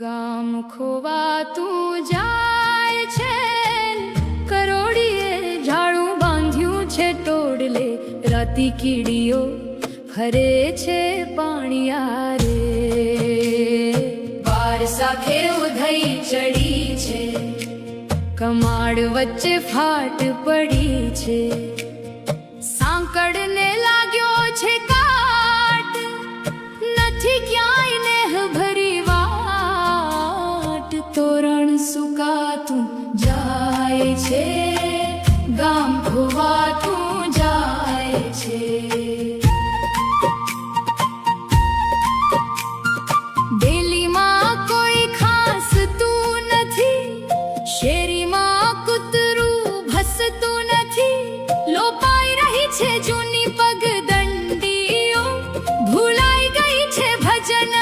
ગામ ખોવાતું જાય છે, કરોડીએ ઝાડું બાંધ્યું છે ટોડલે, રાતી કીડીઓ ફરે છે પાણિયારે, બાર સાથે ઉધઈ ચડી છે, કમાડ વચ્ચે ફાટ પડી છે, સાંકળને લાગ્યો છે કાટ, નથી ક્યાંય નેહ ભરી વાટ, તોરણ સુકાતું જાય છે, ગામ ખોવાતું જાય છે, ડેલીમાં કોઈ ખાસ તું નથી, શેરીમાં કૂતરું ભસતું નથી, લોપાઈ રહી છે જૂની પગદંડીઓ, ભૂલાઈ ગઈ છે ભજન